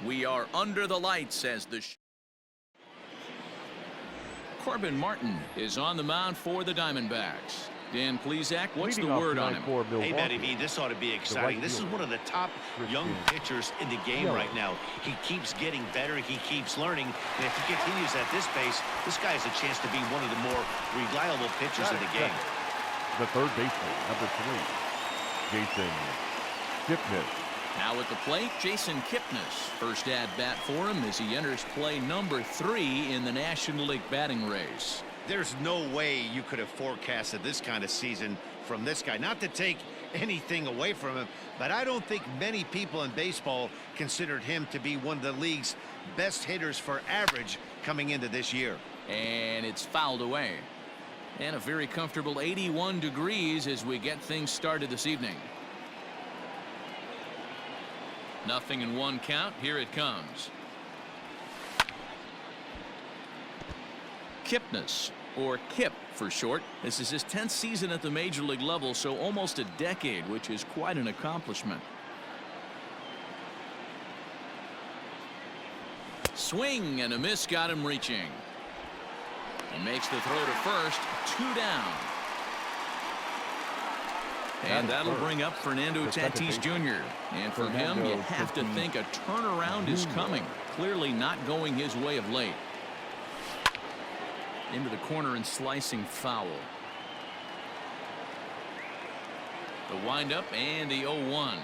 We are under the lights as the Corbin Martin is on the mound for the Diamondbacks. Dan Plesac, what's the word on him? Hey, Matty V, this ought to be exciting. This is one of the top young pitchers in the game right now. He keeps getting better. He keeps learning. And if he continues at this pace, this guy has a chance to be one of the more reliable pitchers in the game. The third baseman, number 3, Jason Kipnis. Now at the plate, Jason Kipnis. First at bat for him as he enters play number 3 in the National League batting race. There's no way you could have forecasted this kind of season from this guy. Not to take anything away from him, but I don't think many people in baseball considered him to be one of the league's best hitters for average coming into this year. And it's fouled away. And a very comfortable 81 degrees as we get things started this evening. 0-1 count. Here it comes. Kipnis, or Kip for short. This is his 10th season at the major league level, so almost a decade, which is quite an accomplishment. Swing and a miss, got him reaching. He makes the throw to first, 2 down. And that'll bring up Fernando Tatis Jr. And for him, you have to think a turnaround is coming. Clearly not going his way of late. Into the corner and slicing foul. The windup and the 0-1.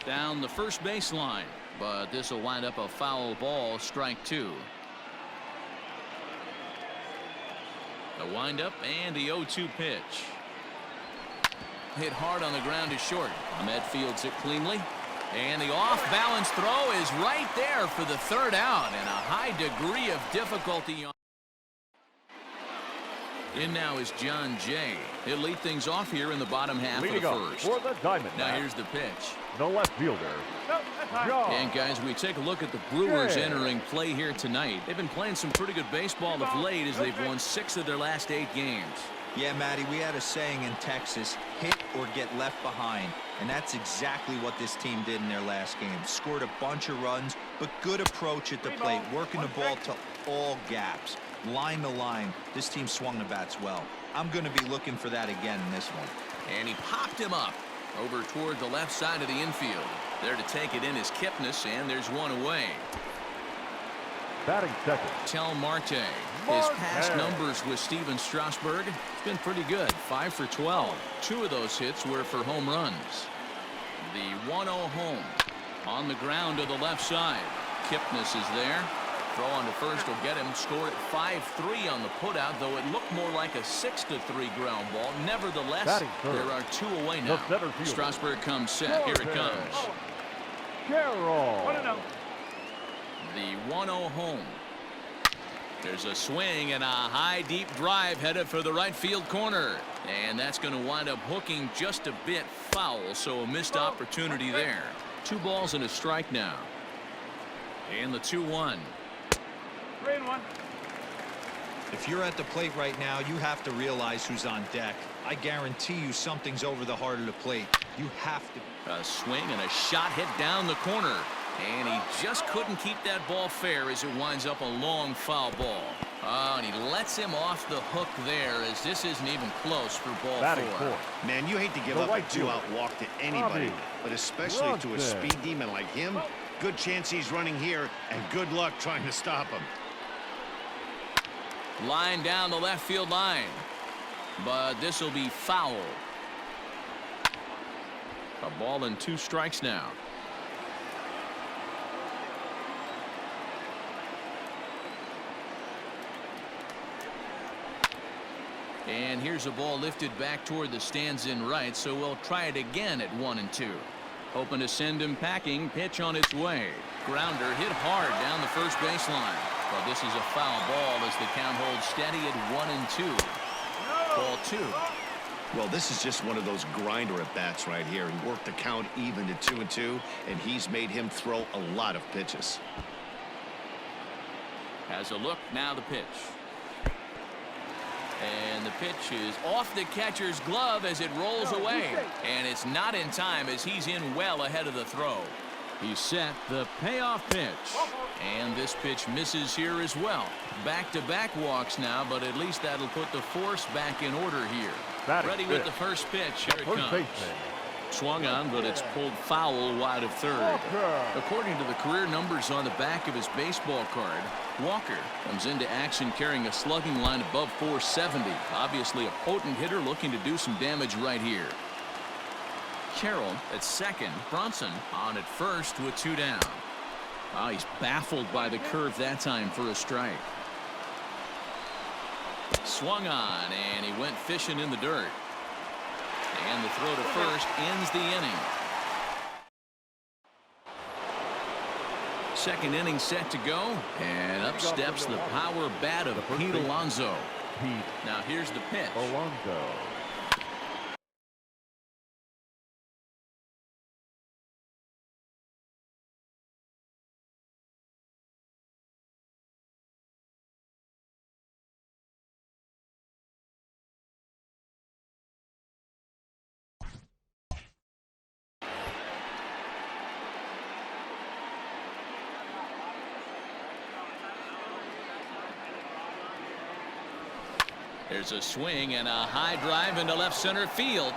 Down the first baseline, but this will wind up a foul ball, strike 2. The windup and the 0-2 pitch. Hit hard on the ground is short. Ahmed fields it cleanly. And the off-balance throw is right there for the third out, and a high degree of difficulty. In now is John Jay. He'll lead things off here in the bottom half of the first. For the Diamondbacks. Now here's the pitch. The left fielder, John. And guys, we take a look at the Brewers entering play here tonight. They've been playing some pretty good baseball of late as they've won 6 of their last 8 games. Yeah, Matty, we had a saying in Texas, hit or get left behind. And that's exactly what this team did in their last game. Scored a bunch of runs, but good approach at the plate, working the ball to all gaps. Line to line, this team swung the bats well. I'm going to be looking for that again in this one. And he popped him up over toward the left side of the infield. There to take it in is Kipnis, and there's one away. Batting second, Tel Marte. His past numbers with Steven Strasburg, it's been pretty good. 5 for 12. 2 of those hits were for home runs. The 1-0 home on the ground to the left side. Kipnis is there. Throw on to first will get him. Scored at 5-3 on the putout, though it looked more like a 6-3 ground ball. Nevertheless, there are 2 away now. Strasburg comes set. Here it comes. Carroll. The 1-0 home. There's a swing and a high deep drive headed for the right field corner, and that's going to wind up hooking just a bit foul, so a missed opportunity there. 2 balls and a strike now. And the 2-1. 3-1. If you're at the plate right now, you have to realize who's on deck. I guarantee you something's over the heart of the plate. You have to. A swing and a shot hit down the corner. And he just couldn't keep that ball fair as it winds up a long foul ball. Oh, and he lets him off the hook there as this isn't even close for ball 4. Man, you hate to give up a 2-out walk to anybody, but especially to a speed demon like him. Good chance he's running here, and good luck trying to stop him. Line down the left field line. But this will be foul. A ball and 2 strikes now. And here's a ball lifted back toward the stands in right, so we'll try it again at 1-2. Hoping to send him packing. Pitch on its way. Grounder hit hard down the first baseline. But this is a foul ball as the count holds steady at 1-2. Ball 2. Well, this is just one of those grinder at bats right here. He worked the count even to 2-2, and he's made him throw a lot of pitches. Has a look, now the pitch. And the pitch is off the catcher's glove as it rolls away. And it's not in time as he's in well ahead of the throw. He's set the payoff pitch. And this pitch misses here as well. Back-to-back walks now, but at least that'll put the force back in order here. Ready with the first pitch. Here it comes. Swung on, but it's pulled foul wide of third. According to the career numbers on the back of his baseball card, Walker comes into action carrying a slugging line above 470. Obviously a potent hitter looking to do some damage right here. Carroll at second. Bronson on at first with 2 down. Oh, he's baffled by the curve that time for a strike. Swung on, and he went fishing in the dirt. And the throw to first ends the inning. Second inning set to go. And up steps the power bat of Pete Alonso. Now here's the pitch. Alonso. There's a swing and a high drive into left center field.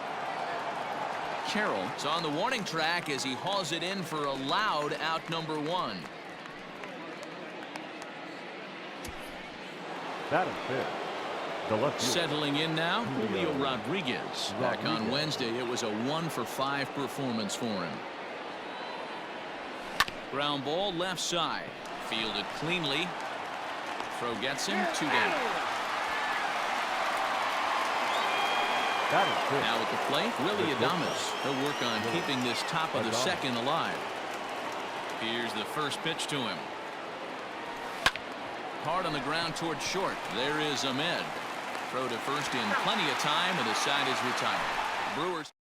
Carroll is on the warning track as he hauls it in for a loud out number 1. That is it. The left field. Settling in now, Julio Rodriguez. Back on Wednesday, it was a 1-for-5 performance for him. Ground ball left side. Fielded cleanly. Throw gets him 2 down. Now at the plate, Willie Adames. He'll work on keeping this top of the second alive. Here's the first pitch to him. Hard on the ground toward short. There is Ahmed. Throw to first in plenty of time, and the side is retired. Brewers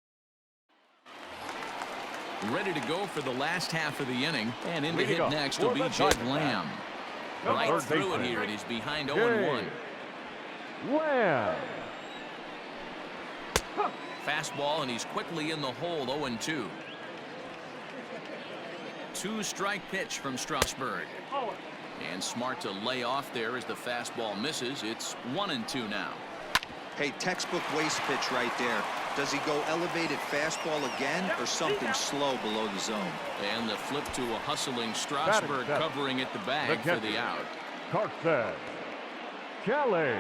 ready to go for the last half of the inning, and in to hit next will be Jake Lamb. Right through it here, and he's behind 0-1. Lamb. Fastball, and he's quickly in the hole. 0-2. 2-strike pitch from Strasburg. And smart to lay off there as the fastball misses. It's 1-2 now. Hey, textbook waste pitch right there. Does he go elevated fastball again or something slow below the zone? And the flip to a hustling Strasburg covering at the bag for the out. Carson Kelly.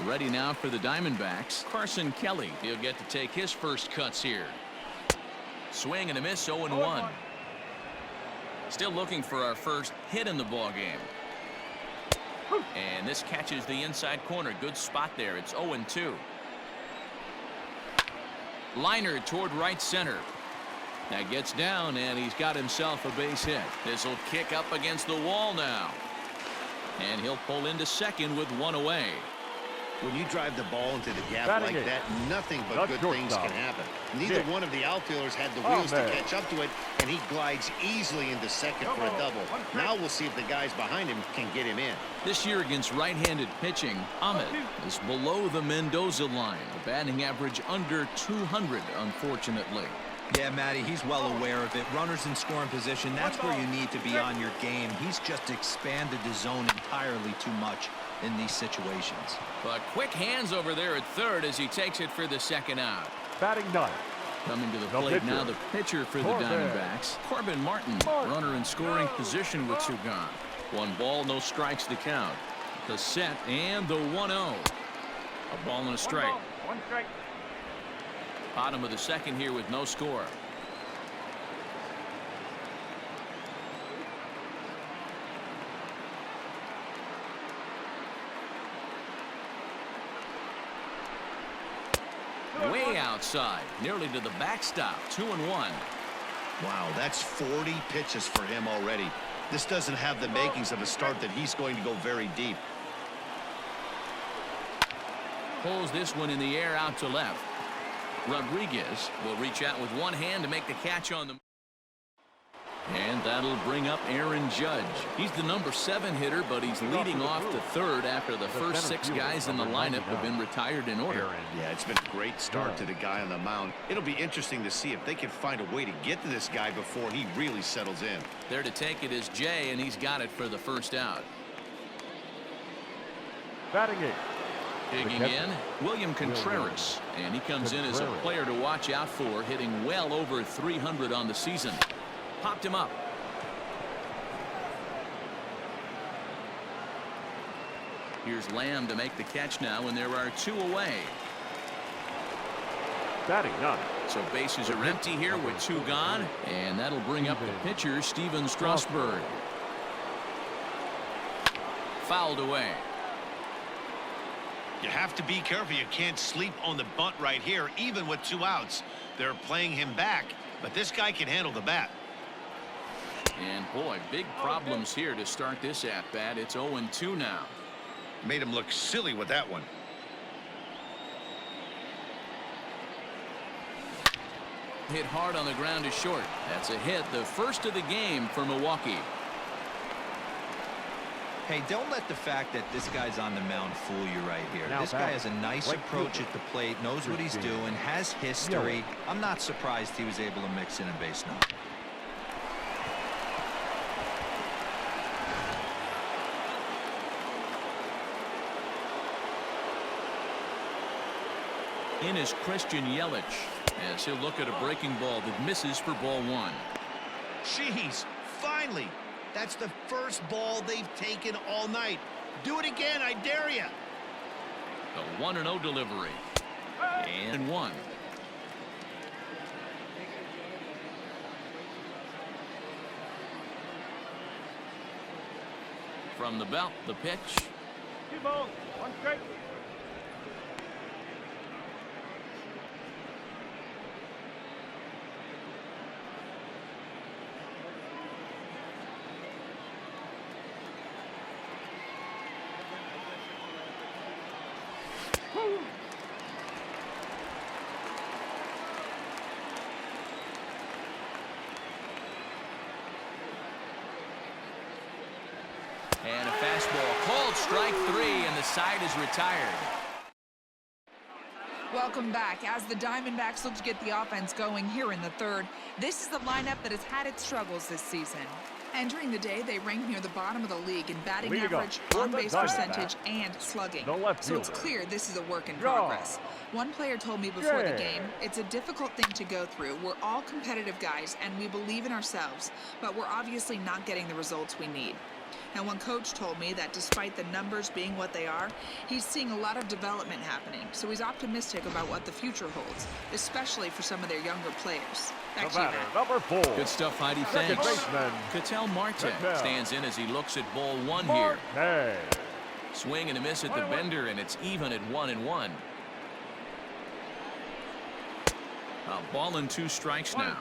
Ready now for the Diamondbacks. Carson Kelly. He'll get to take his first cuts here. Swing and a miss. 0-1. Still looking for our first hit in the ball game. And this catches the inside corner. Good spot there. It's 0-2. Liner toward right center. That gets down, and he's got himself a base hit. This will kick up against the wall now. And he'll pull into second with 1 away. When you drive the ball into the gap like that, nothing but good things can happen. Neither one of the outfielders had the wheels to catch up to it, and he glides easily into second for a double. Now we'll see if the guys behind him can get him in. This year against right-handed pitching, Ahmed is below the Mendoza line. A batting average under 200, unfortunately. Yeah, Matty, he's well aware of it. Runners in scoring position, that's where you need to be on your game. He's just expanded the zone entirely too much in these situations. But quick hands over there at third as he takes it for the second out. Batting ninth. Coming to the plate now, the pitcher for the Diamondbacks, Corbin Martin. Runner in scoring position with 2 gone. 1 ball, no strikes to count. The set and the 1-0. A ball and a strike. 1 strike. Bottom of the second here with no score. Way outside, nearly to the backstop. 2-1. Wow, that's 40 pitches for him already. This doesn't have the makings of a start that he's going to go very deep. Pulls this one in the air out to left. Rodriguez will reach out with one hand to make the catch on the. And that'll bring up Aaron Judge. He's the number 7 hitter, but he's leading off to third after the first 6 guys in the lineup have been retired in order. Yeah, it's been a great start to the guy on the mound. It'll be interesting to see if they can find a way to get to this guy before he really settles in. There to take it is Jay, and he's got it for the first out. Batting 8. Digging in, William Contreras, and he comes in as a player to watch out for, hitting well over 300 on the season. Popped him up. Here's Lamb to make the catch now, and there are 2 away. Batting 9. So bases are empty here with 2 gone, and that'll bring up the pitcher, Steven Strasburg. Fouled away. You have to be careful. You can't sleep on the bunt right here, even with 2 outs. They're playing him back, but this guy can handle the bat. And boy, big problems here to start this at-bat. It's 0-2 now. Made him look silly with that one. Hit hard on the ground to short. That's a hit, the first of the game for Milwaukee. Hey, don't let the fact that this guy's on the mound fool you right here. This guy has a nice approach at the plate, knows what he's doing, has history. I'm not surprised he was able to mix in a base knock. In is Christian Yelich, as he'll look at a breaking ball that misses for ball 1. Jeez, finally. That's the first ball they've taken all night. Do it again, I dare you. The 1-0 delivery. And 1. From the belt, the pitch. 2 balls, 1 strike. And a fastball called strike 3, and the side is retired. Welcome back. As the Diamondbacks look to get the offense going here in the third, this is the lineup that has had its struggles this season. Entering the day, they rank near the bottom of the league in batting average, on-base percentage, and slugging. So it's clear this is a work in progress. One player told me before the game, it's a difficult thing to go through. We're all competitive guys, and we believe in ourselves, but we're obviously not getting the results we need. And one coach told me that despite the numbers being what they are, he's seeing a lot of development happening. So he's optimistic about what the future holds, especially for some of their younger players. Back to you, Matt. Number 4. Good stuff, Heidi. Thanks. Ketel Marte stands in as he looks at ball 1 here. Swing and a miss at the bender, and it's even at 1-1. A ball and 2 strikes now.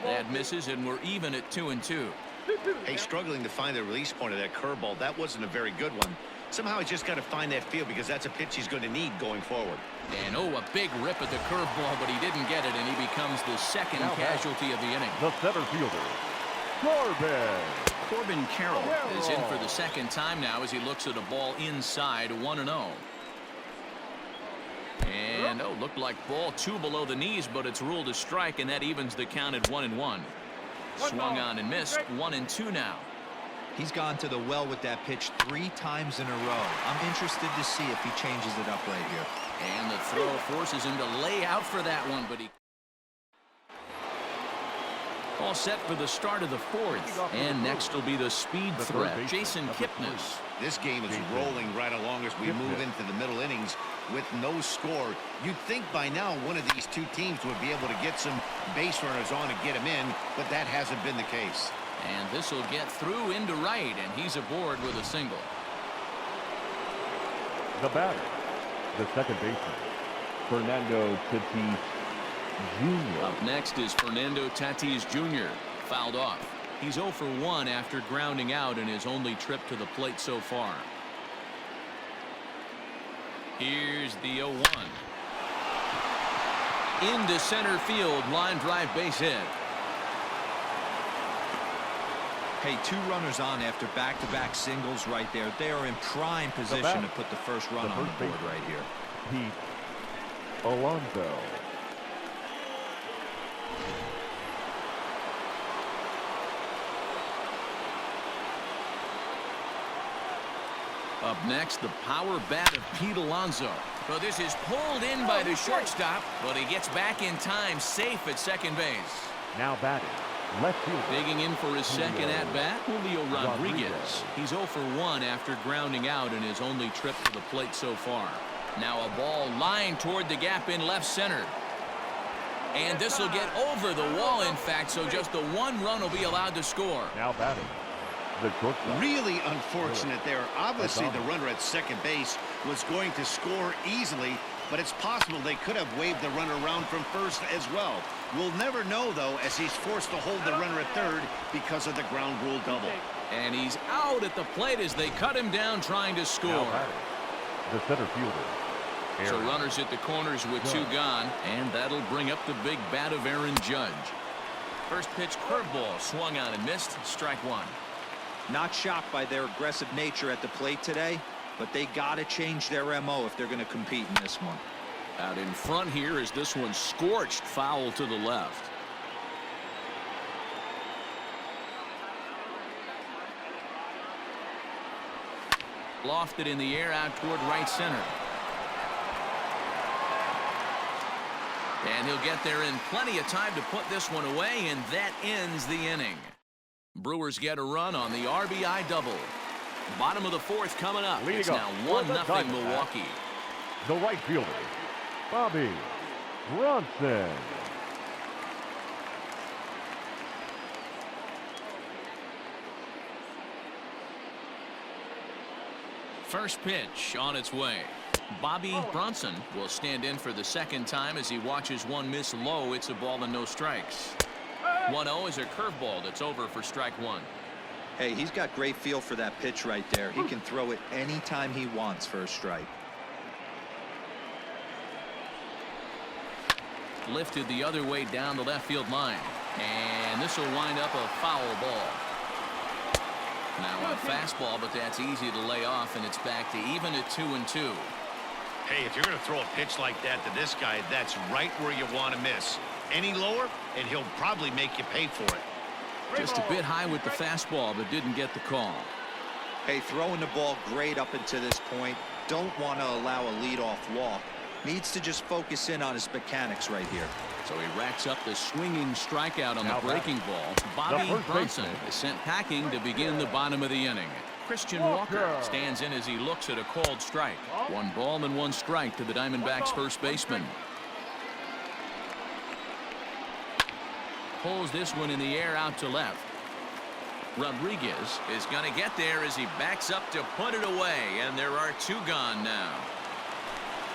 That misses, and we're even at 2-2. Hey, struggling to find the release point of that curveball. That wasn't a very good one. Somehow he's just got to find that feel, because that's a pitch he's going to need going forward. And a big rip at the curveball, but he didn't get it, and he becomes the second casualty of the inning. The center fielder, Corbin Carroll is in for the second time now as he looks at a ball inside, 1-0. And looked like ball 2 below the knees, but it's ruled a strike, and that evens the count at 1-1. Swung on and missed, 1-2 now. He's gone to the well with that pitch 3 times in a row. I'm interested to see if he changes it up right here. And the throw forces him to lay out for that one, but he all set for the start of the 4th. And next will be the speed threat, Jason Kipnis. This game is rolling right along as we move into the middle innings with no score. You'd think by now one of these 2 teams would be able to get some base runners on and get him in, but that hasn't been the case. And this will get through into right, and he's aboard with a single. The batter, the second baseman, Fernando Tatis Jr. Up next is Fernando Tatis Jr. Fouled off. He's 0 for 1 after grounding out in his only trip to the plate so far. Here's the 0-1. Into center field, line drive base hit. Hey, 2 runners on after back-to-back singles right there. They are in prime position to put the first run on the board right here. Pete Alonso. Up next, the power bat of Pete Alonso. Well, this is pulled in by the shortstop, but he gets back in time, safe at second base. Now batting, left fielder. Digging in for his second at-bat, Julio Rodriguez. He's 0 for 1 after grounding out in his only trip to the plate so far. Now a ball lined toward the gap in left center. And this will get over the wall, in fact, so just the 1 run will be allowed to score. Now batting, the shortstop. Really unfortunate there. Obviously, the runner at second base was going to score easily, but it's possible they could have waved the runner around from first as well. We'll never know, though, as he's forced to hold the runner at third because of the ground rule double. And he's out at the plate as they cut him down trying to score. Now batting, the center fielder. So runners at the corners with 2 gone, and that'll bring up the big bat of Aaron Judge. First pitch curveball swung on and missed. Strike 1. Not shocked by their aggressive nature at the plate today, but they got to change their MO if they're going to compete in this one. Out in front here as this one scorched foul to the left. Lofted in the air out toward right center. And he'll get there in plenty of time to put this one away, and that ends the inning. Brewers get a run on the RBI double. Bottom of the 4th coming up. It's now 1-0 Milwaukee. The right fielder, Bobby Bronson. First pitch on its way. Bobby Bronson will stand in for the second time as he watches one miss low. It's a ball and no strikes. 1-0 is a curveball that's over for strike 1. Hey, he's got great feel for that pitch right there. He can throw it anytime he wants for a strike. Lifted the other way down the left field line. And this will wind up a foul ball. Now a fastball, but that's easy to lay off, and it's back to even at 2-2. Hey, if you're going to throw a pitch like that to this guy, that's right where you want to miss. Any lower, and he'll probably make you pay for it. Just a bit high with the fastball, but didn't get the call. Hey, throwing the ball great up until this point. Don't want to allow a leadoff walk. Needs to just focus in on his mechanics right here. So he racks up the swinging strikeout on the breaking ball. Bobby Bronson is sent packing to begin the bottom of the inning. Christian Walker stands in as he looks at a called strike. 1 ball and 1 strike to the Diamondbacks first baseman. Pulls this one in the air out to left. Rodriguez is going to get there as he backs up to put it away, and there are 2 gone now.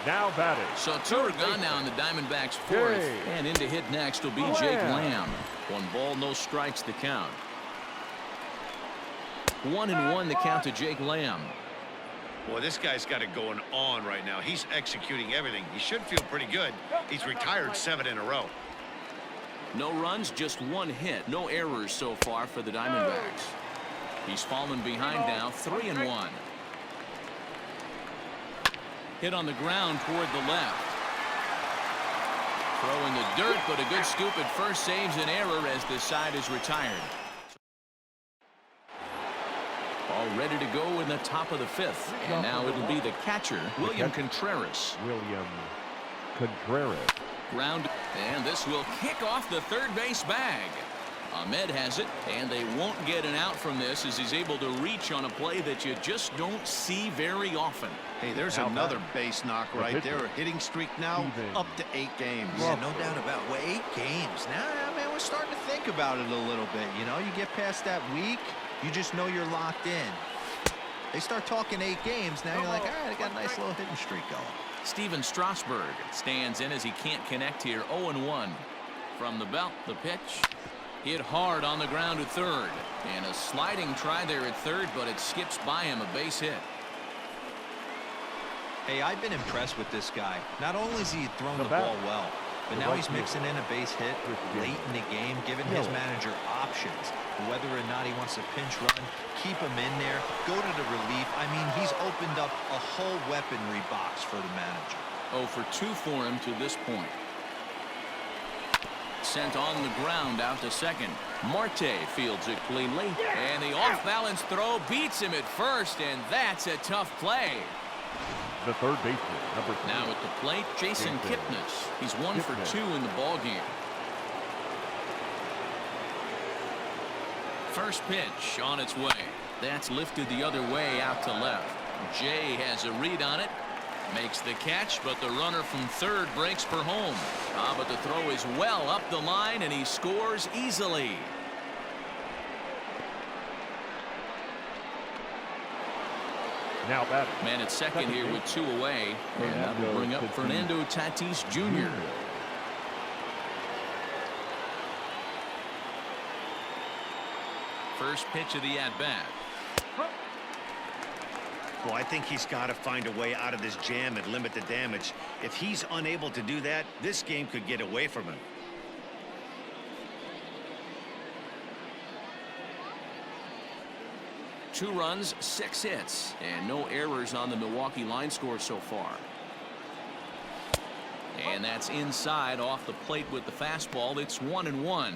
Now batting. So 2 are gone now in the Diamondbacks 4th, and in to hit next will be Jake Lamb. 1 ball, no strikes to count. 1-1 the count to Jake Lamb. Boy, this guy's got it going on right now. He's executing everything. He should feel pretty good. He's retired 7 in a row. No runs, just 1 hit. No errors so far for the Diamondbacks. He's fallen behind now, 3-1. Hit on the ground toward the left. Throw in the dirt, but a good scoop at first saves an error as the side is retired. All ready to go in the top of the 5th. And now it'll be the catcher, William Contreras. Ground, and this will kick off the third base bag. Ahmed has it, and they won't get an out from this as he's able to reach on a play that you just don't see very often. Hey, there's another base knock right there. A hitting streak now up to 8 games. Yeah, no doubt about it. Well, 8 games. Now, I mean, we're starting to think about it a little bit. You know, you get past that week, you just know you're locked in. They start talking 8 games, now you're like, all right, I got a nice little hitting streak going. Steven Strasburg stands in as he can't connect here. 0-1 from the belt. The pitch hit hard on the ground to third, and a sliding try there at third, but it skips by him. A base hit. Hey, I've been impressed with this guy. Not only has he thrown the ball well, But now he's mixing in a base hit late in the game, giving his manager options. Whether or not he wants to pinch run, keep him in there, go to the relief. I mean, he's opened up a whole weaponry box for the manager. 0 for 2 for him to this point. Sent on the ground out to second. Marte fields it cleanly. And the off-balance throw beats him at first, and that's a tough play. The third baseman, number 3. Now at the plate, Jason Kipnis. He's 1 for 2 in the ballgame. First pitch on its way. That's lifted the other way out to left. Jay has a read on it. Makes the catch, but the runner from third breaks for home. But the throw is well up the line, and he scores easily. Now batting. Man at second here with 2 away, and that will bring up Fernando Tatis Jr. First pitch of the at-bat. Well, I think he's got to find a way out of this jam and limit the damage. If he's unable to do that, this game could get away from him. Two runs, 6 hits, and no errors on the Milwaukee line score so far. And that's inside off the plate with the fastball. It's 1-1.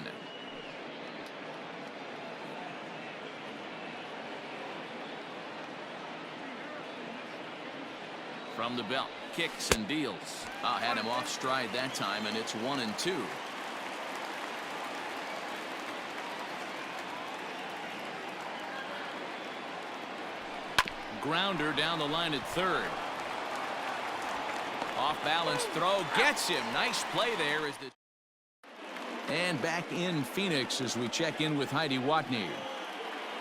From the belt, kicks and deals. Had him off stride that time, and it's 1-2. Grounder down the line at third. Off balance throw gets him. Nice play there. And back in Phoenix as we check in with Heidi Watney.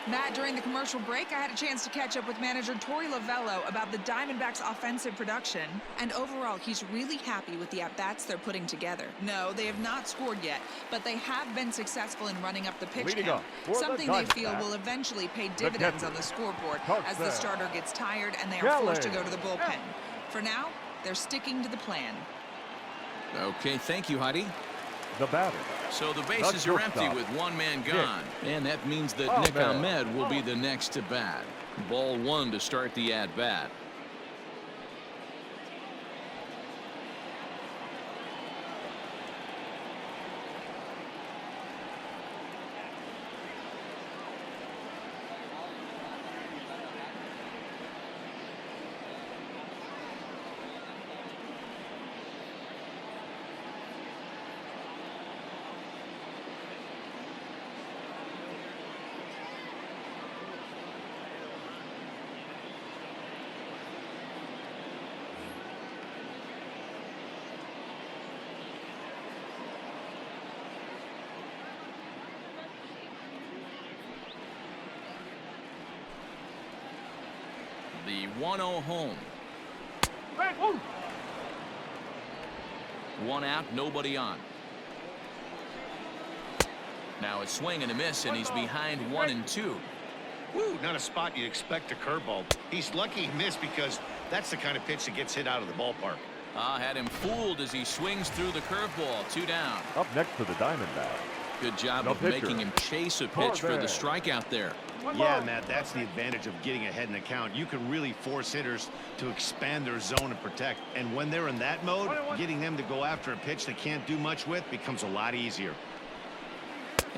Matt, during the commercial break, I had a chance to catch up with manager Torey Lovello about the Diamondbacks' offensive production. And overall, he's really happy with the at-bats they're putting together. No, they have not scored yet, but they have been successful in running up the pitch count, something they feel will eventually pay dividends on the scoreboard as the starter gets tired and they are forced to go to the bullpen. For now, they're sticking to the plan. Okay, thank you, Heidi. The batter. So the bases are empty with 1 man gone. And that means that Nick Ahmed will be the next to bat. Ball 1 to start the at-bat. The 1-0 home. 1 out, nobody on. Now a swing and a miss, and he's behind 1-2. Woo, not a spot you'd expect a curveball. He's lucky he missed because that's the kind of pitch that gets hit out of the ballpark. Had him fooled as he swings through the curveball. 2 down. Up next to the Diamondbacks. Good job of making him chase a pitch for the strikeout there. Yeah, Matt, that's the advantage of getting ahead in the count. You can really force hitters to expand their zone and protect. And when they're in that mode, getting them to go after a pitch they can't do much with becomes a lot easier.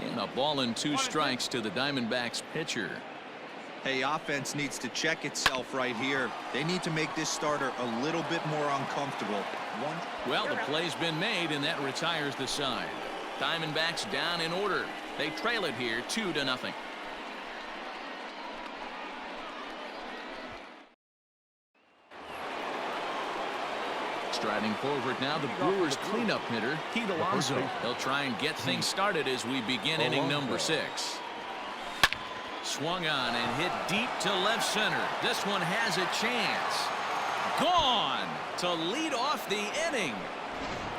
And a ball and 2 strikes to the Diamondbacks pitcher. Hey, offense needs to check itself right here. They need to make this starter a little bit more uncomfortable. Well, the play's been made, and that retires the side. Diamondbacks down in order. They trail it here 2-0. Striding forward now, the Brewers cleanup hitter, Pete Alonso. They'll try and get things started as we begin inning number 6. Swung on and hit deep to left center. This one has a chance. Gone to lead off the inning.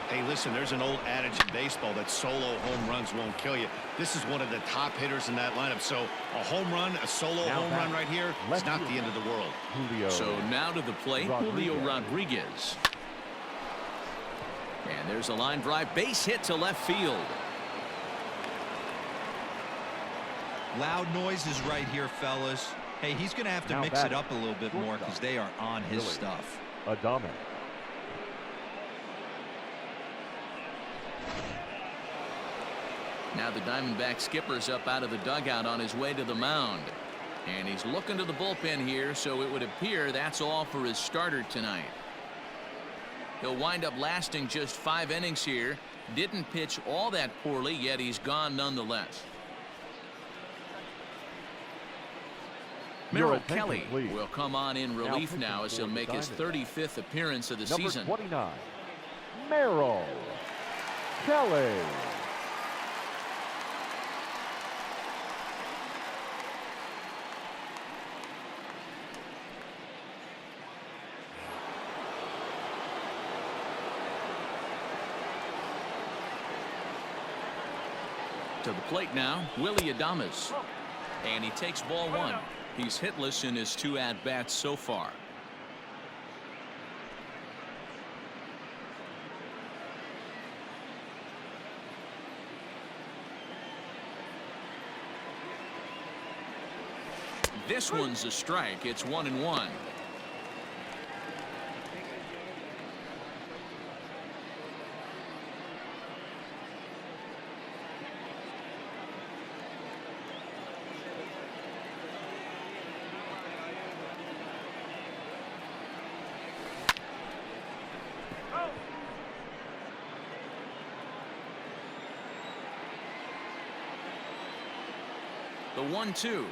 Hey, listen, there's an old adage in baseball that solo home runs won't kill you. This is one of the top hitters in that lineup. So a home run, a solo home run right here, it's not the end of the world. Julio. So now to the plate, Julio Rodriguez. And there's a line drive base hit to left field. Loud noises right here, fellas. Hey, he's going to have to mix it up a little bit more because they are on his stuff. Adames. Now the Diamondback skipper's up out of the dugout on his way to the mound. And he's looking to the bullpen here, so it would appear that's all for his starter tonight. He'll wind up lasting just 5 innings here. Didn't pitch all that poorly, yet he's gone nonetheless. Merrill Kelly will come on in relief now as he'll make his 35th appearance of the season. Number 29, Merrill Kelly. To the plate now, Willie Adames. And he takes ball 1. He's hitless in his 2 at-bats so far. This one's a strike. It's 1-1. The 1-2.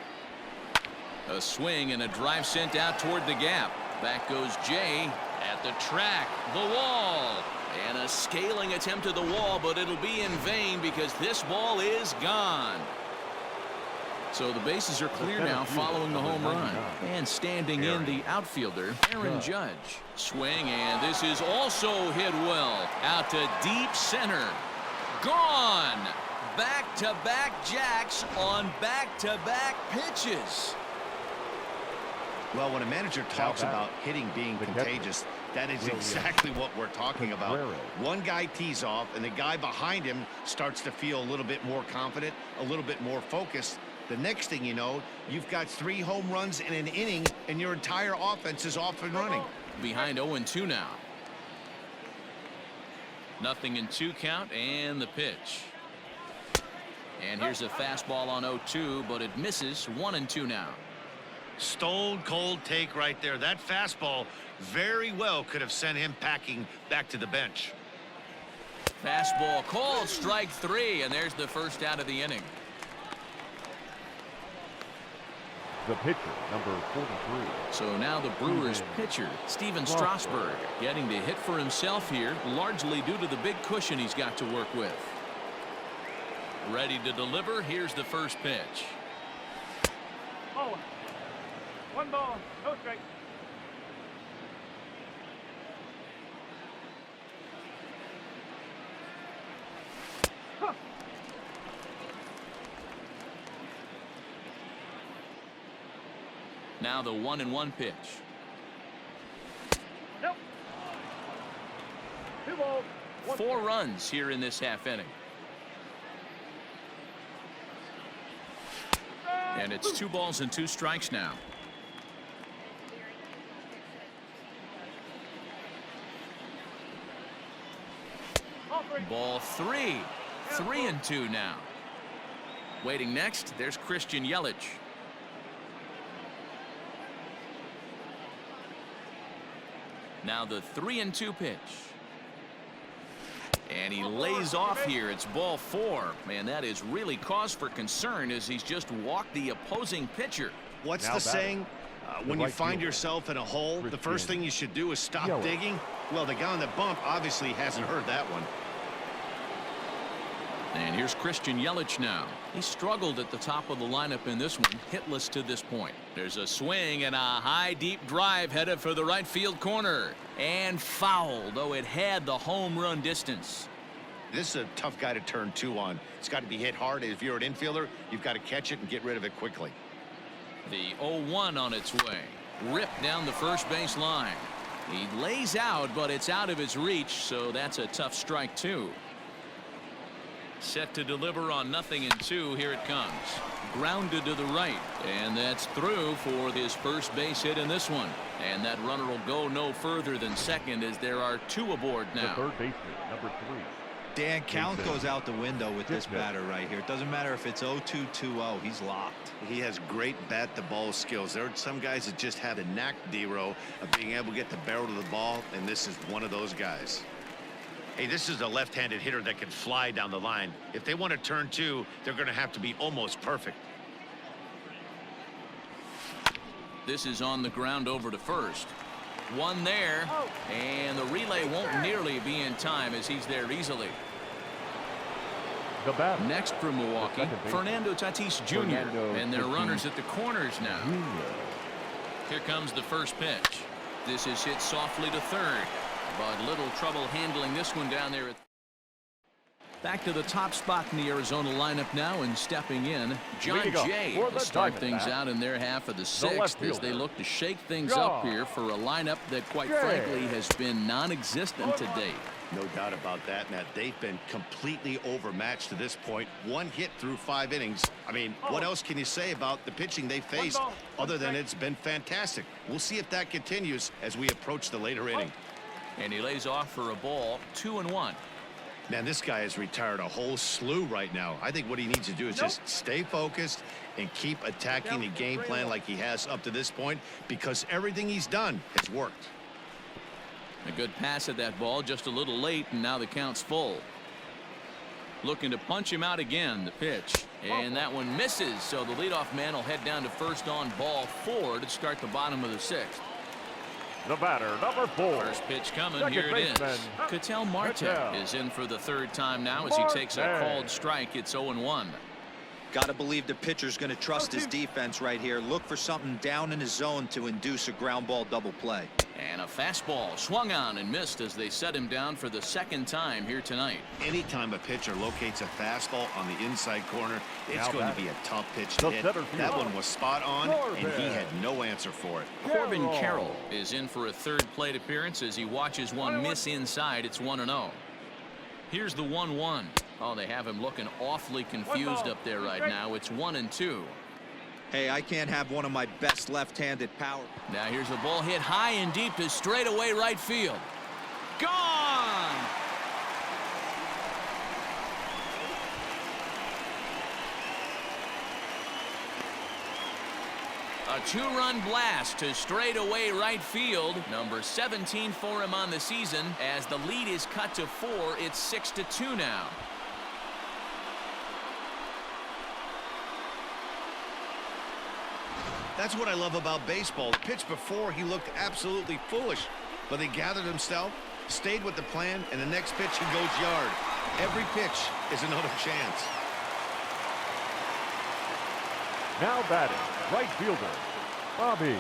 A swing and a drive sent out toward the gap. Back goes Jay at the track. The wall. And a scaling attempt to the wall, but it'll be in vain because this ball is gone. So the bases are clear now following the home run. And standing in the outfielder, Aaron Judge. Swing, and this is also hit well. Out to deep center. Gone. Back-to-back jacks on back-to-back pitches. Well, when a manager talks about hitting being contagious, that is exactly what we're talking about. One guy tees off, and the guy behind him starts to feel a little bit more confident, a little bit more focused. The next thing you know, you've got 3 home runs in an inning, and your entire offense is off and running. Behind 0-2 now. 0-2 count, and the pitch. And here's a fastball on 0-2, but it misses. 1-2 now. Stone cold take right there. That fastball very well could have sent him packing back to the bench. Fastball called, strike 3, and there's the first out of the inning. The pitcher, number 43. So now the Brewers pitcher, Steven Strasburg, getting to hit for himself here, largely due to the big cushion he's got to work with. Ready to deliver. Here's the first pitch. Oh, 1 ball, no strike. Huh. Now the 1-1 pitch. Nope. 2 balls. 4 runs here in this half inning. And it's 2 balls and 2 strikes now. Ball 3. 3-2 now. Waiting next, there's Christian Yelich. Now the 3-2 pitch. And he lays off here. It's ball 4. Man, that is really cause for concern as he's just walked the opposing pitcher. What's the saying? When you find yourself in a hole, the first thing you should do is stop digging. Well, the guy on the bump obviously hasn't heard that one. And here's Christian Yelich now. He struggled at the top of the lineup in this one, hitless to this point. There's a swing and a high deep drive headed for the right field corner. And foul, though it had the home run distance. This is a tough guy to turn 2 on. It's got to be hit hard. If you're an infielder, you've got to catch it and get rid of it quickly. The 0-1 on its way. Ripped down the first base line. He lays out, but it's out of his reach, so that's a tough strike, too. Set to deliver on 0-2. Here it comes. Grounded to the right, and that's through for his first base hit in this one. And that runner will go no further than second as there are 2 aboard now. The third baseman, number 3. Dan, count goes out the window with this batter right here. It doesn't matter if it's 0-2, 2-0. He's locked. He has great bat-to-ball skills. There are some guys that just have a knack, D-Row, of being able to get the barrel to the ball, and this is one of those guys. Hey, this is a left-handed hitter that can fly down the line. If they want to turn 2, they're going to have to be almost perfect. This is on the ground over to first. One there, and the relay won't nearly be in time as he's there easily. The batter. Next for Milwaukee, Fernando Tatis Jr. And their runners at the corners now. Here comes the first pitch. This is hit softly to third, but little trouble handling this one down there. Back to the top spot in the Arizona lineup now, and stepping in, John Jay will start things out in their half of the 6th as they look to shake things up here for a lineup that, quite frankly, has been non-existent to date. No doubt about that, Matt. They've been completely overmatched to this point. 1 hit through 5 innings. I mean, what else can you say about the pitching they faced other than it's been fantastic? We'll see if that continues as we approach the later inning. And he lays off for a ball, 2-1. Man, this guy has retired a whole slew right now. I think what he needs to do is just stay focused and keep attacking the game plan like he has up to this point, because everything he's done has worked. A good pass at that ball, just a little late, and now the count's full. Looking to punch him out again, the pitch. And that one misses, so the leadoff man will head down to first on ball 4 to start the bottom of the 6th. The batter, number 4. First pitch coming. Second Here it baseman, is. Ketel Marte is in for the 3rd time now as he takes a Marte. called strike. It's 0-1. Got to believe the pitcher's going to trust his defense right here. Look for something down in his zone to induce a ground ball double play. And a fastball swung on and missed as they set him down for the 2nd time here tonight. Anytime a pitcher locates a fastball on the inside corner, it's going to be a tough pitch to The hit. center field. That one was spot on, and he had no answer for it. Corbin Carroll is in for a 3rd plate appearance as he watches one miss inside. It's 1-0. Here's the 1-1. Oh, they have him looking awfully confused up there right now. It's 1-2. Hey, I can't have one of my best left-handed power. Now here's a ball hit high and deep to straightaway right field. Gone! A 2-run blast to straightaway right field. Number 17 for him on the season. As the lead is cut to 4, it's 6-2 now. That's what I love about baseball. The pitch before, he looked absolutely foolish, but he gathered himself, stayed with the plan, and the next pitch he goes yard. Every pitch is another chance. Now batting, right fielder, Bobby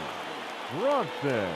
Bronson.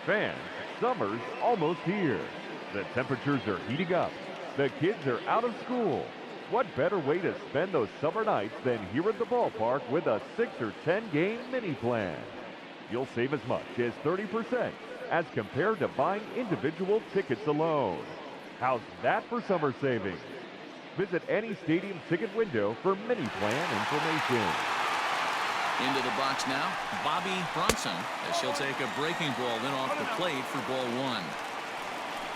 Fans, summer's almost here. The temperatures are heating up. The kids are out of school. What better way to spend those summer nights than here at the ballpark with a 6 or 10 game mini plan? You'll save as much as 30% as compared to buying individual tickets alone. How's that for summer savings? Visit any stadium ticket window for mini plan information. Into the box now, Bobby Bronson, as he'll take a breaking ball in off the plate for ball 1.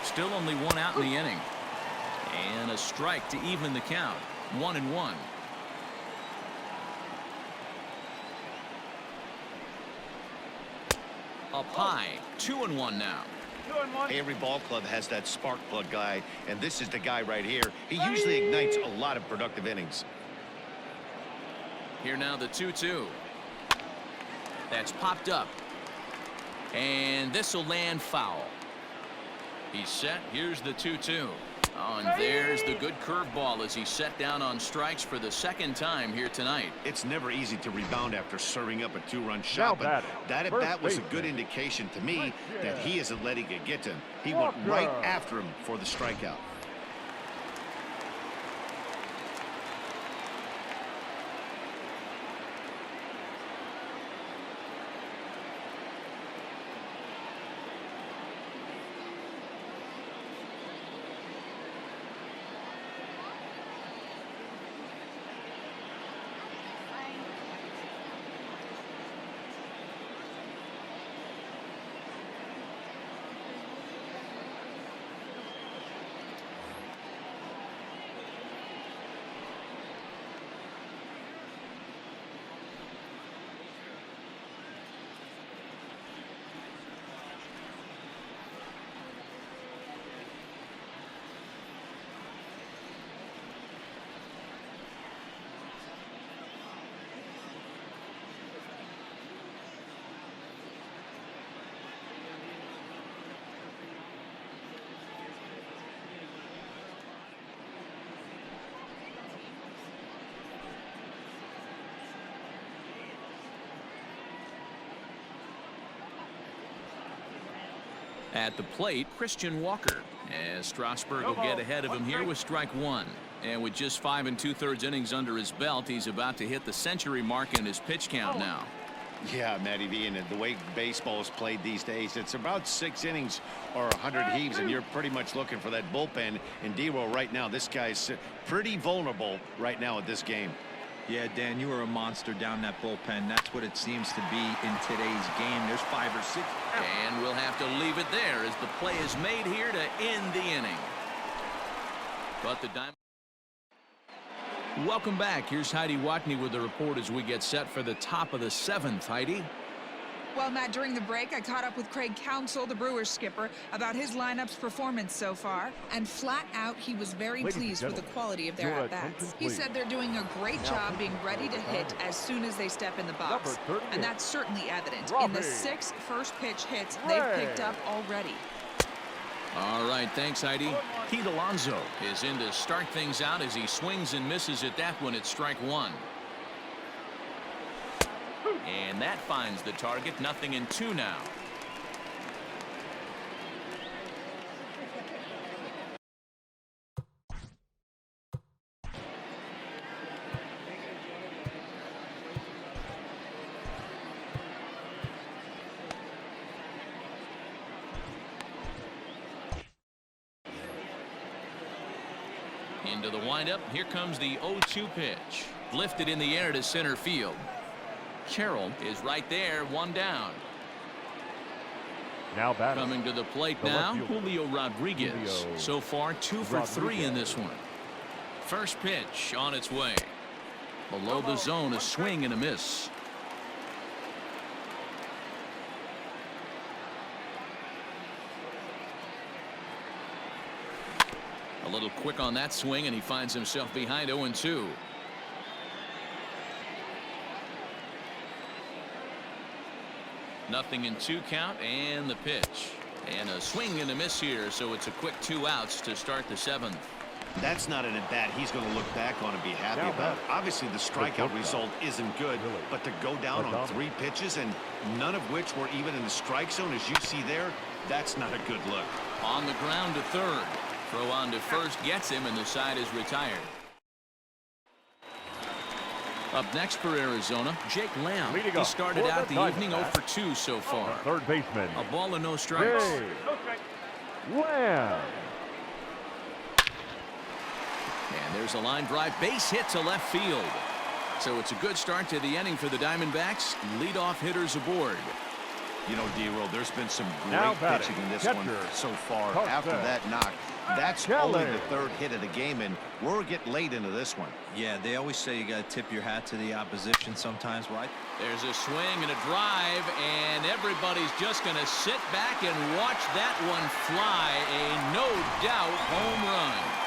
Still only 1 out in the inning. And a strike to even the count. 1-1. Up high, 2-1 now. 2-1. Every ball club has that spark plug guy, and this is the guy right here. He usually ignites a lot of productive innings. Here now the 2-2. That's popped up. And this will land foul. He's set. Here's the 2-2. Oh, and there's the good curveball as he's set down on strikes for the second time here tonight. It's never easy to rebound after serving up a 2-run shot, but that at bat was a good indication to me that he isn't letting it get to him. He went right after him for the strikeout. At the plate, Christian Walker, as Strasburg will get ahead of him here with strike one. And with just 5 2/3 innings under his belt, he's about to hit the century mark in his pitch count now. Yeah, Matty V, and the way baseball is played these days, it's about 6 innings or 100 heaves, and you're pretty much looking for that bullpen. And D-Roll right now, this guy's pretty vulnerable right now at this game. Yeah, Dan, you are a monster down that bullpen. That's what it seems to be in today's game. There's 5 or 6. And we'll have to leave it there as the play is made here to end the inning. But the Diamondbacks. Welcome back. Here's Heidi Watney with the report as we get set for the top of the 7th. Heidi. Well, Matt, during the break, I caught up with Craig Counsell, the Brewers skipper, about his lineup's performance so far. And flat out, he was very pleased with the quality of their at-bats. He said they're doing a great job being ready to hit as soon as they step in the box. And that's certainly evident in the 6 first-pitch hits they've picked up already. All right, thanks, Heidi. Pete Alonso is in to start things out as he swings and misses at that one at strike one. And that finds the target. 0-2 now. Into the windup. Here comes the 0-2 pitch. Lifted in the air to center field. Carroll is right there, 1 down. Now batting. Coming to the plate now, Julio Rodriguez. So far, 2 for 3 in this one. First pitch on its way. Below the zone, a swing and a miss. A little quick on that swing, and he finds himself behind 0-2. Nothing in 2 count, and the pitch. And a swing and a miss here, so it's a quick 2 outs to start the 7th. That's not an at-bat he's going to look back on and be happy about. Obviously, the strikeout result isn't good, but to go down on 3 pitches and none of which were even in the strike zone, as you see there, that's not a good look. On the ground to third. Throw on to first gets him, and the side is retired. Up next for Arizona, Jake Lamb. He started out the evening 0 for 2 so far. Third baseman. A ball and no strikes. Lamb. And there's a line drive base hit to left field. So it's a good start to the inning for the Diamondbacks. Leadoff hitters aboard. You know, D-Roll, there's been some great pitching in this one so far. After that knock, that's only the 3rd hit of the game, and we're getting late into this one. Yeah, they always say you got to tip your hat to the opposition sometimes, right? There's a swing and a drive, and everybody's just going to sit back and watch that one fly. A no-doubt home run.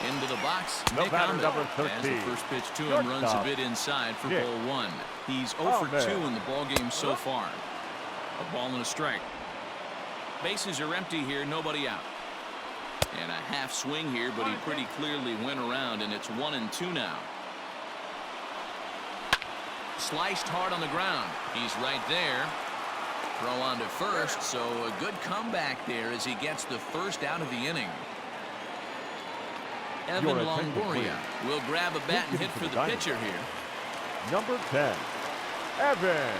Into the box. The Nick batter, Ahmed. number As the 13. first pitch to him runs a Shortstop. bit inside for Nick ball one. He's 0 for Ahmed. 2 in the ball game so far. A ball and a strike. Bases are empty here, nobody out. And a half swing here, but he pretty clearly went around, and it's 1-2 now. Sliced hard on the ground. He's right there. Throw on to first, so a good comeback there as he gets the first out of the inning. Evan Your attention, Longoria will grab a bat and hit for the pitcher here. Number 10, Evan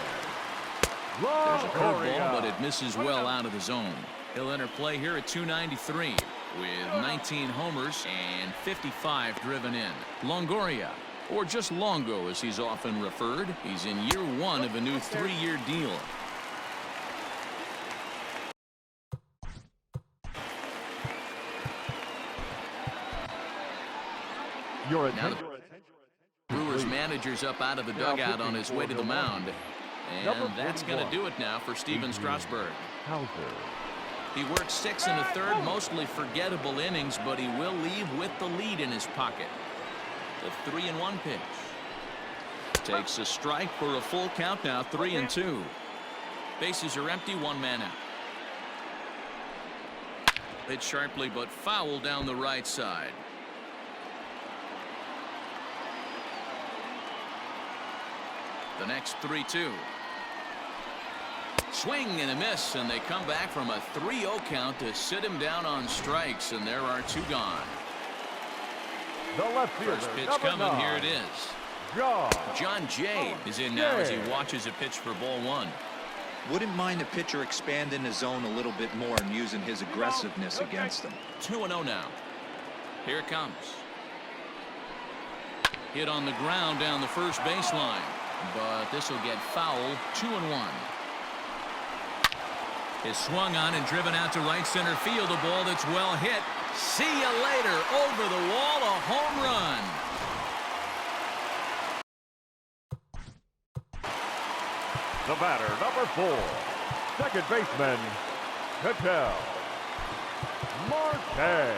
There's a curveball, Longoria. but it misses well out of the zone. He'll enter play here at 293 with 19 homers and 55 driven in. Longoria, or just Longo as he's often referred. He's in year 1 of a new 3-year deal. Your Now attention. the Brewers manager's up out of the dugout on his way to the mound. And that's going to do it now for Steven Strasburg. Hauser. He worked 6 1/3, mostly forgettable innings, but he will leave with the lead in his pocket. The 3-1 pitch. Takes a strike for a full count now, 3-2. Bases are empty, 1 man out. Hit sharply, but foul down the right side. The next 3-2. Swing and a miss, and they come back from a 3-0 count to sit him down on strikes, and there are 2 gone. The left fielder, First pitch number coming. 9, Here it is. John Jay is in now as he watches a pitch for ball 1. Wouldn't mind the pitcher expanding the zone a little bit more and using his aggressiveness against them. 2-0 now. Here it comes. Hit on the ground down the first baseline, but this will get foul. 2-1. Is swung on and driven out to right center field. A ball that's well hit. See you later. Over the wall, a home run. The batter, number 4, second baseman, Ketel Marte.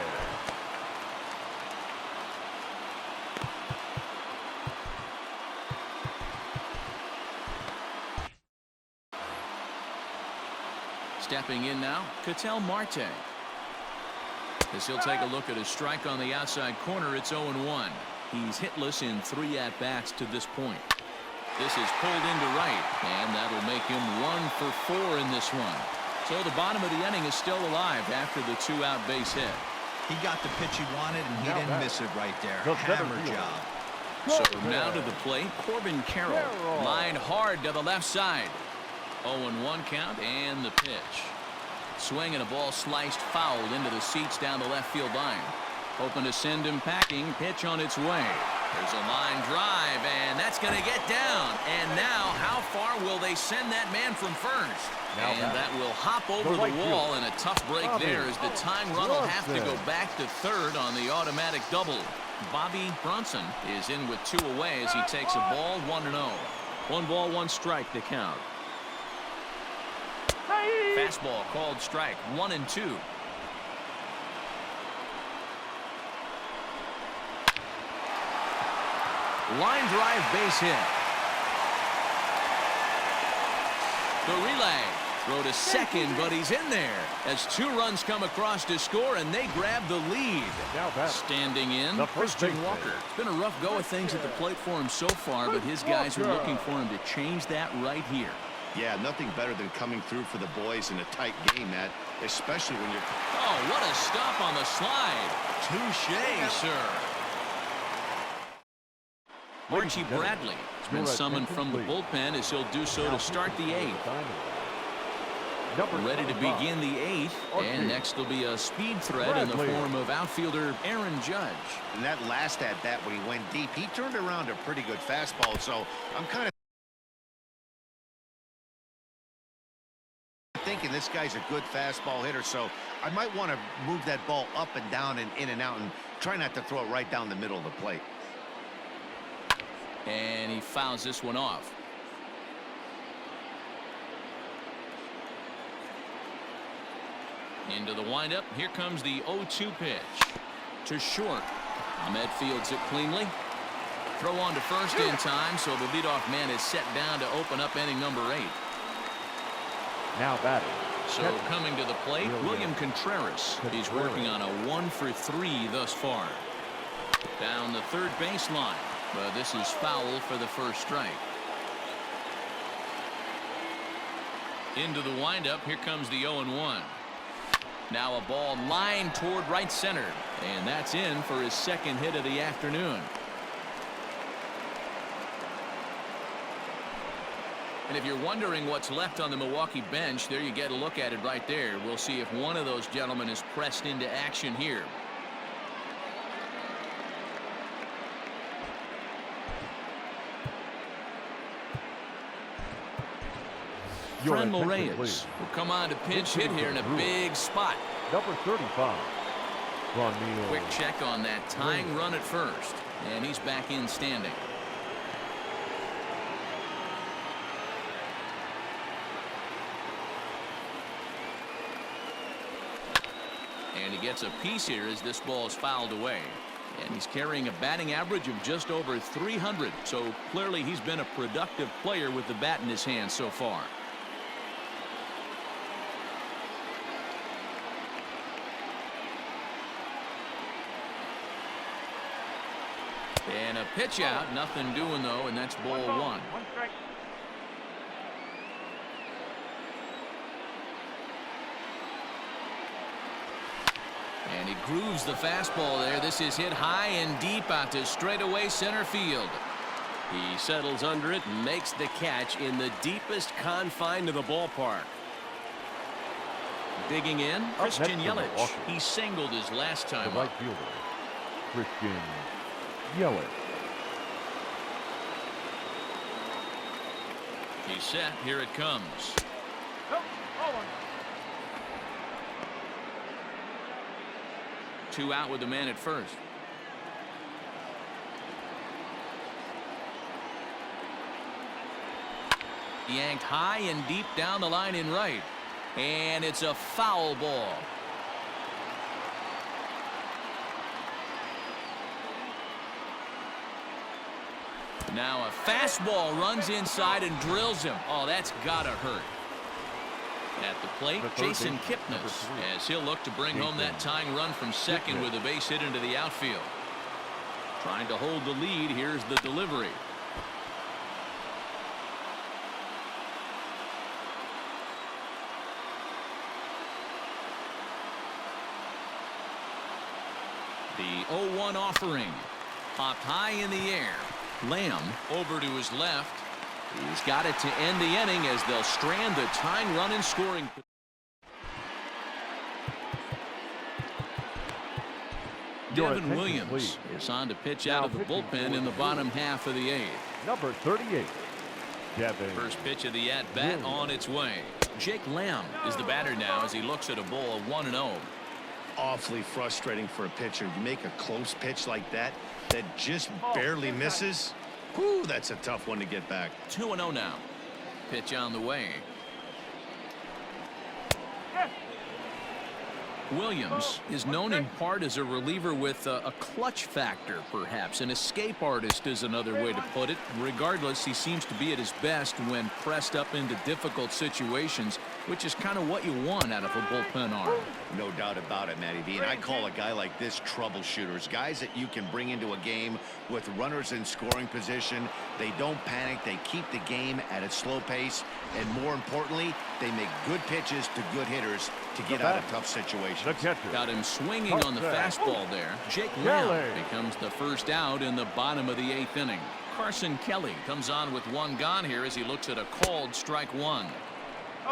Stepping in now, Ketel Marte. As he'll take a look at his strike on the outside corner, it's 0-1. He's hitless in 3 at-bats to this point. This is pulled into right, and that'll make him 1 for 4 in this one. So the bottom of the inning is still alive after the 2-out base hit. He got the pitch he wanted, and he didn't miss it right there. The Hammer center job. So now to the plate, Corbin Carroll. Line hard to the left side. 0-1 count, and the pitch. Swing and a ball sliced fouled into the seats down the left field line. Hoping to send him packing. Pitch on its way. There's a line drive, and that's going to get down. And now, how far will they send that man from first? And that will hop over the wall, and a tough break there as the tying run will have to go back to third on the automatic double. Bobby Bronson is in with 2 away as he takes a ball, 1-0. 1 ball, 1 strike to count. Fastball called strike, 1-2. Line drive, base hit. The relay. Throw to second, but he's in there as 2 runs come across to score, and they grab the lead. Standing in, Christian Walker. It's been a rough go of things at the plate for him so far, but his guys are looking for him to change that right here. Yeah, nothing better than coming through for the boys in a tight game, Matt, especially when you're... Oh, what a stop on the slide. Touche, sir. Archie Bradley has been summoned from the bullpen as he'll do so to start the 8th. Ready to begin the 8th, and next will be a speed threat in the form of outfielder Aaron Judge. And that last at-bat when he went deep, he turned around a pretty good fastball, so I'm kind of thinking this guy's a good fastball hitter, so I might want to move that ball up and down and in and out and try not to throw it right down the middle of the plate. And he fouls this one off. Into the windup. Here comes the 0-2 pitch. To short. Ahmed fields it cleanly. Throw on to first in time, so the leadoff man is set down to open up inning number 8. Now batting. So coming to the plate, William Contreras. He's working on a 1-for-3 thus far. Down the third baseline, but this is foul for the first strike. Into the windup, here comes the 0-1. Now a ball lined toward right center, and that's in for his second hit of the afternoon. And if you're wondering what's left on the Milwaukee bench, there you get a look at it right there. We'll see if one of those gentlemen is pressed into action here. Franmil Reyes will come on to pinch hit here in a big spot. Number 35. Quick check on that tying run at first, and he's back in standing. And he gets a piece here as this ball is fouled away. And he's carrying a batting average of just over 300. So clearly he's been a productive player with the bat in his hand so far. And a pitch out, nothing doing though, and that's ball 1. 1 strike. And he grooves the fastball there. This is hit high and deep out to straightaway center field. He settles under it and makes the catch in the deepest confine of the ballpark. Digging in, Christian Yelich. He singled his last time right up. fielder, Christian Yelich. He's set. Here it comes. Oh, oh, 2 out with the man at first. Yanked high and deep down the line in right. And it's a foul ball. Now a fastball runs inside and drills him. Oh, that's gotta hurt. At the plate, Jason Kipnis, as he'll look to bring home that tying run from second with a base hit into the outfield. Trying to hold the lead. Here's the delivery. The 0-1 offering. Popped high in the air. Lamb over to his left. He's got it to end the inning as they'll strand the tying run in scoring. Devin Williams is on to pitch out of the bullpen in the bottom half of the 8th. Number 38. Devin. First pitch of the at-bat on its way. Jake Lamb is the batter now as he looks at a ball of 1-0. Awfully frustrating for a pitcher. You make a close pitch like that just barely misses. Whew, that's a tough one to get back. 2-0 now. Pitch on the way. Williams is known in part as a reliever with a clutch factor, perhaps. An escape artist is another way to put it. Regardless, he seems to be at his best when pressed up into difficult situations, which is kind of what you want out of a bullpen arm. No doubt about it, Matty V. And I call a guy like this troubleshooters. Guys that you can bring into a game with runners in scoring position. They don't panic. They keep the game at a slow pace. And more importantly, they make good pitches to good hitters to get out of tough situations. Got him swinging on the fastball there. Jake Lamb becomes the first out in the bottom of the 8th inning. Carson Kelly comes on with 1 gone here as he looks at a called strike 1.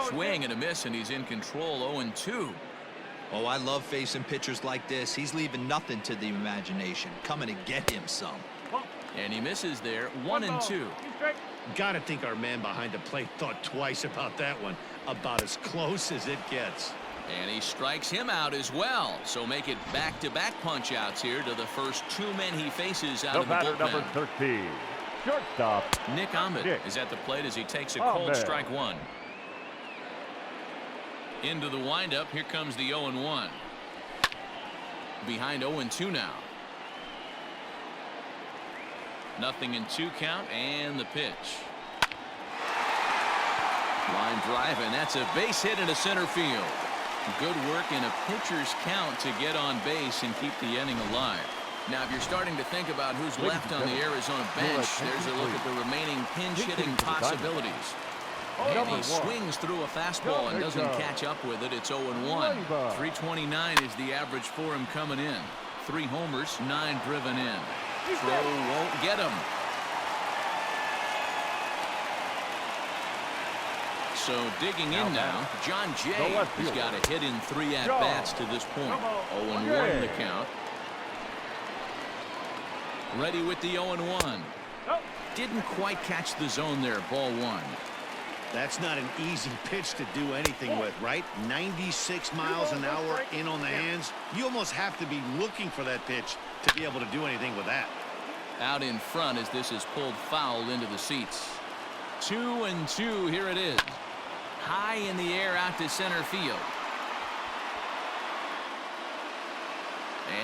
Swing and a miss, and he's in control. 0-2. Oh, I love facing pitchers like this. He's leaving nothing to the imagination. Coming to get him some. And he misses there. 1-2. Gotta think our man behind the plate thought twice about that one. About as close as it gets. And he strikes him out as well. So make it back-to-back punch-outs here to the first 2 men he faces out of the bullpen. Number 13. Shortstop. Nick Ahmed is at the plate as he takes a cold strike 1. Into the windup. Here comes the 0-1. Behind 0-2 now. 0-2 count, and the pitch. Line drive, and that's a base hit into center field. Good work in a pitcher's count to get on base and keep the inning alive. Now, if you're starting to think about who's left on the Arizona bench, there's a look at the remaining pinch-hitting possibilities. And he swings through a fastball and doesn't catch up with it. It's 0-1. 329 is the average for him coming in. 3 homers, 9 driven in. Throw won't get him. So digging in now, John Jay has got a hit in 3 at-bats to this point. 0-1 the count. Ready with the 0-1. Didn't quite catch the zone there. Ball 1. That's not an easy pitch to do anything with, right? 96 miles an hour in on the hands. You almost have to be looking for that pitch to be able to do anything with that. Out in front as this is pulled foul into the seats. 2-2. Here it is. High in the air out to center field.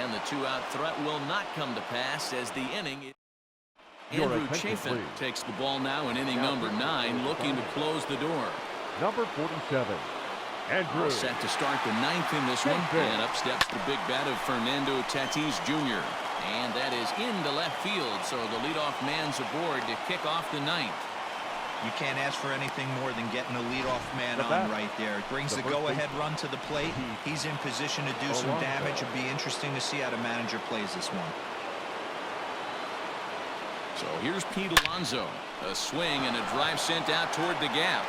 And the 2-out threat will not come to pass as the inning. Andrew Chafin takes the ball now in inning number 9, looking to close the door. Number 47, Andrew. All set to start the 9th in this one. And up steps the big bat of Fernando Tatis Jr. And that is into left field, so the leadoff man's aboard to kick off the 9th. You can't ask for anything more than getting a leadoff man on right there. It brings the go-ahead run to the plate. He's in position to do some damage. It'll be interesting to see how the manager plays this one. So here's Pete Alonso. A swing and a drive sent out toward the gap.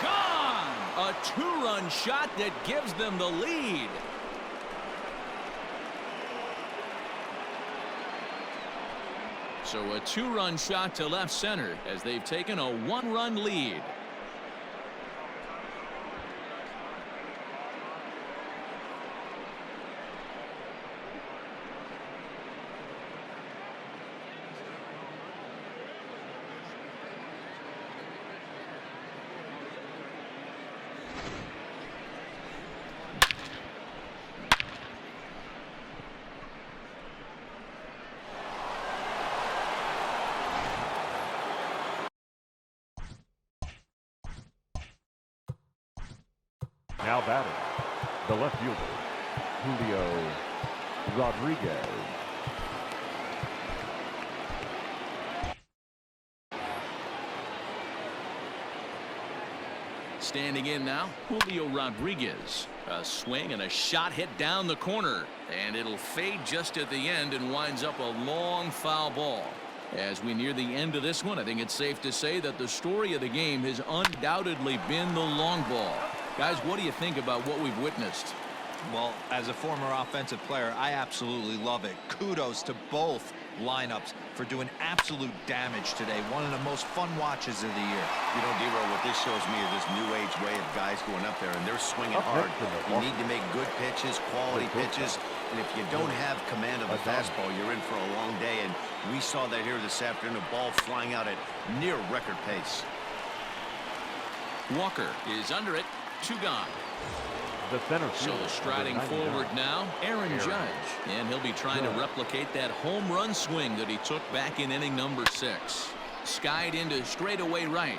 Gone! A 2-run shot that gives them the lead. So a 2-run shot to left center as they've taken a 1-run lead. Now batting, the left fielder, Julio Rodriguez. Standing in now, Julio Rodriguez. A swing and a shot hit down the corner. And it'll fade just at the end and winds up a long foul ball. As we near the end of this one, I think it's safe to say that the story of the game has undoubtedly been the long ball. Guys, what do you think about what we've witnessed? Well, as a former offensive player, I absolutely love it. Kudos to both lineups for doing absolute damage today. One of the most fun watches of the year. You know, D-Roll, what this shows me is this new age way of guys going up there, and they're swinging hard. You need to make good pitches, quality pitches, and if you don't have command of the fastball, you're in for a long day, and we saw that here this afternoon, a ball flying out at near record pace. Walker is under it. 2 gone. The center so striding forward now, Aaron Judge. And he'll be trying to replicate that home run swing that he took back in inning number 6. Skied into straightaway right.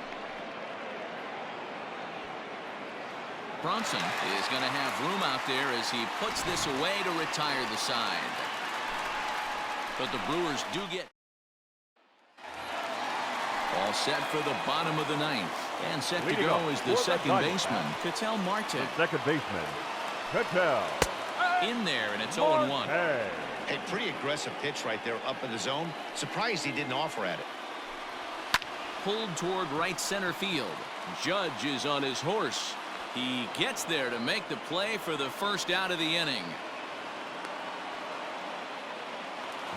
Bronson is going to have room out there as he puts this away to retire the side. But the Brewers do get all set for the bottom of the 9th. And set to go is the second baseman, Ketel Marte. Second baseman, Ketel. In there, and it's 0-1. A pretty aggressive pitch right there up in the zone. Surprised he didn't offer at it. Pulled toward right center field. Judge is on his horse. He gets there to make the play for the first out of the inning.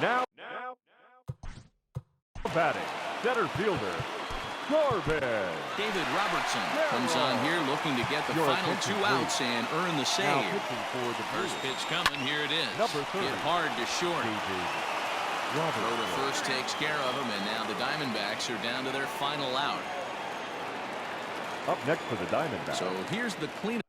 Now batting, center fielder, Garbage. David Robertson comes on here looking to get the final 2 outs and earn the save. First pitch coming. Here it is. Hit hard to short. Throw to first takes care of him, and now the Diamondbacks are down to their final out. Up next for the Diamondbacks. So here's the cleanup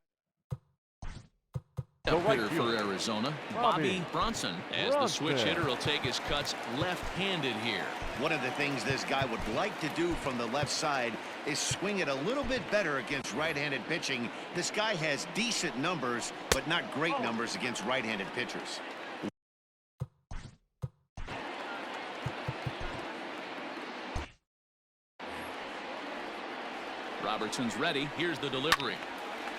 cleanup right hitter for fielder, Arizona, Bobby Bobby Bronson, as the switch hitter will take his cuts left-handed here. One of the things this guy would like to do from the left side is swing it a little bit better against right-handed pitching. This guy has decent numbers, but not great numbers against right-handed pitchers. Robertson's ready. Here's the delivery.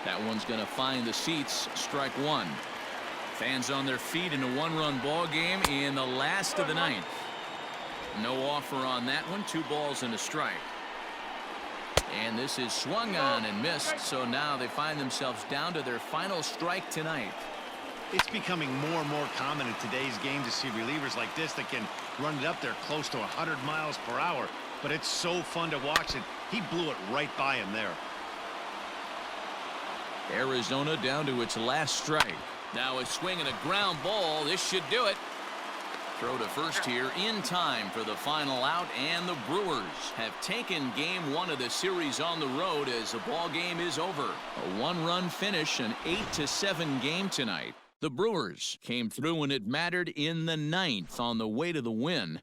That one's going to find the seats. Strike one. Fans on their feet in a one-run ball game in the last of the ninth. No offer on that one. 2 balls and a strike. And this is swung on and missed. So now they find themselves down to their final strike tonight. It's becoming more and more common in today's game to see relievers like this that can run it up there close to 100 miles per hour. But it's so fun to watch, and he blew it right by him there. Arizona down to its last strike. Now a swing and a ground ball. This should do it. Throw to first here in time for the final out, and the Brewers have taken game 1 of the series on the road as the ball game is over. A 1-run finish, an 8-7 game tonight. The Brewers came through when it mattered in the 9th on the way to the win.